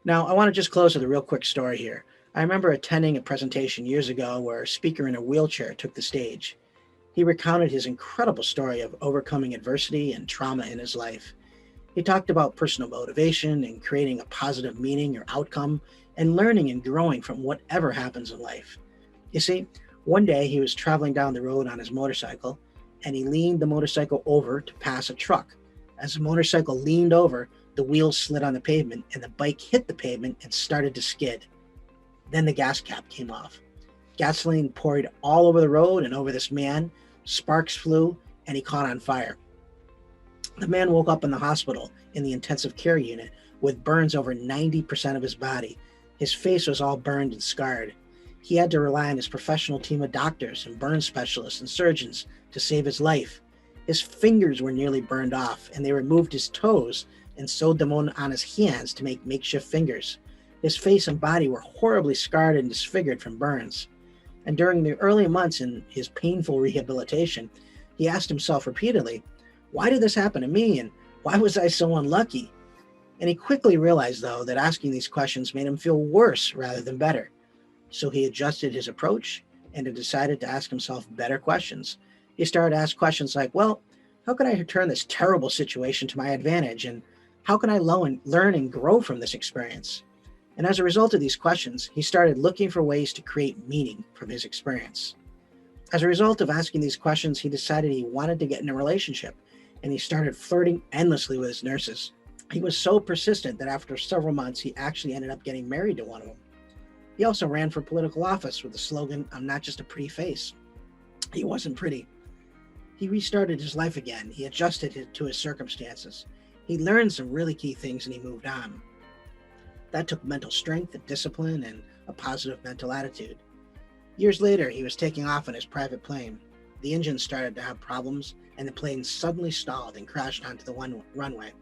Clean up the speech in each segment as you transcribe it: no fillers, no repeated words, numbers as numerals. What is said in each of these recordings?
Now, I want to just close with a real quick story here. I remember attending a presentation years ago where a speaker in a wheelchair took the stage. He recounted his incredible story of overcoming adversity and trauma in his life. He talked about personal motivation and creating a positive meaning or outcome and learning and growing from whatever happens in life. You see, one day he was traveling down the road on his motorcycle and he leaned the motorcycle over to pass a truck. As the motorcycle leaned over, the wheels slid on the pavement and the bike hit the pavement and started to skid. Then the gas cap came off. Gasoline poured all over the road and over this man. Sparks flew and he caught on fire. The man woke up in the hospital in the intensive care unit with burns over 90% of his body. His face was all burned and scarred. He had to rely on his professional team of doctors and burn specialists and surgeons to save his life. His fingers were nearly burned off, and they removed his toes and sewed them on his hands to make makeshift fingers. His face and body were horribly scarred and disfigured from burns. And during the early months in his painful rehabilitation, he asked himself repeatedly, why did this happen to me, and why was I so unlucky? And he quickly realized, though, that asking these questions made him feel worse rather than better. So he adjusted his approach and decided to ask himself better questions. He started to ask questions like, well, how can I turn this terrible situation to my advantage? And how can I learn and grow from this experience? And as a result of these questions, he started looking for ways to create meaning from his experience. As a result of asking these questions, he decided he wanted to get in a relationship, and he started flirting endlessly with his nurses. He was so persistent that after several months, he actually ended up getting married to one of them. He also ran for political office with the slogan, I'm not just a pretty face. He wasn't pretty. He restarted his life again. He adjusted it to his circumstances. He learned some really key things and he moved on. That took mental strength and discipline and a positive mental attitude. Years later, he was taking off in his private plane. The engine started to have problems and the plane suddenly stalled and crashed onto the runway.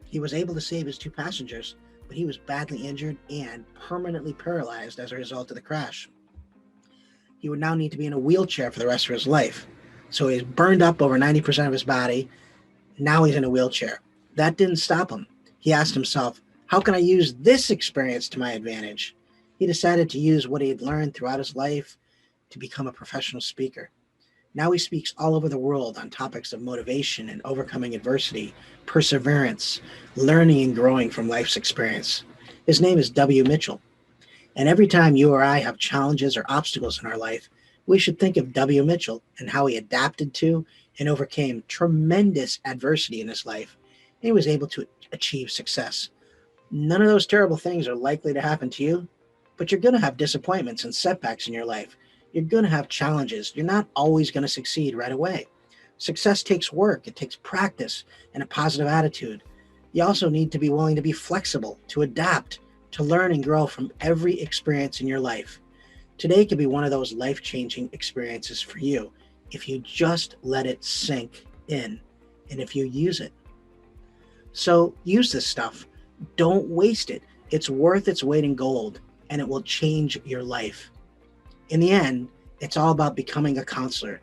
He was able to save his two passengers, but he was badly injured and permanently paralyzed as a result of the crash. He would now need to be in a wheelchair for the rest of his life. So he's burned up over 90% of his body. Now he's in a wheelchair. That didn't stop him. He asked himself, how can I use this experience to my advantage? He decided to use what he had learned throughout his life to become a professional speaker. Now he speaks all over the world on topics of motivation and overcoming adversity, perseverance, learning and growing from life's experience. His name is W. Mitchell. And every time you or I have challenges or obstacles in our life, we should think of W. Mitchell and how he adapted to and overcame tremendous adversity in his life, and he was able to achieve success. None of those terrible things are likely to happen to you, but you're going to have disappointments and setbacks in your life. You're going to have challenges. You're not always going to succeed right away. Success takes work. It takes practice and a positive attitude. You also need to be willing to be flexible, to adapt, to learn and grow from every experience in your life. Today could be one of those life-changing experiences for you if you just let it sink in and if you use it. So use this stuff. Don't waste it. It's worth its weight in gold, and it will change your life. In the end, it's all about becoming a counselor,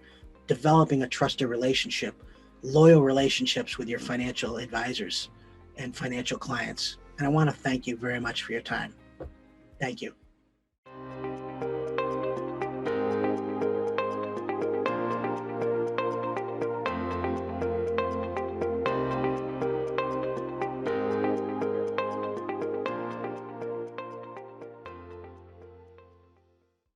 developing a trusted relationship, loyal relationships with your financial advisors and financial clients. And I want to thank you very much for your time. Thank you.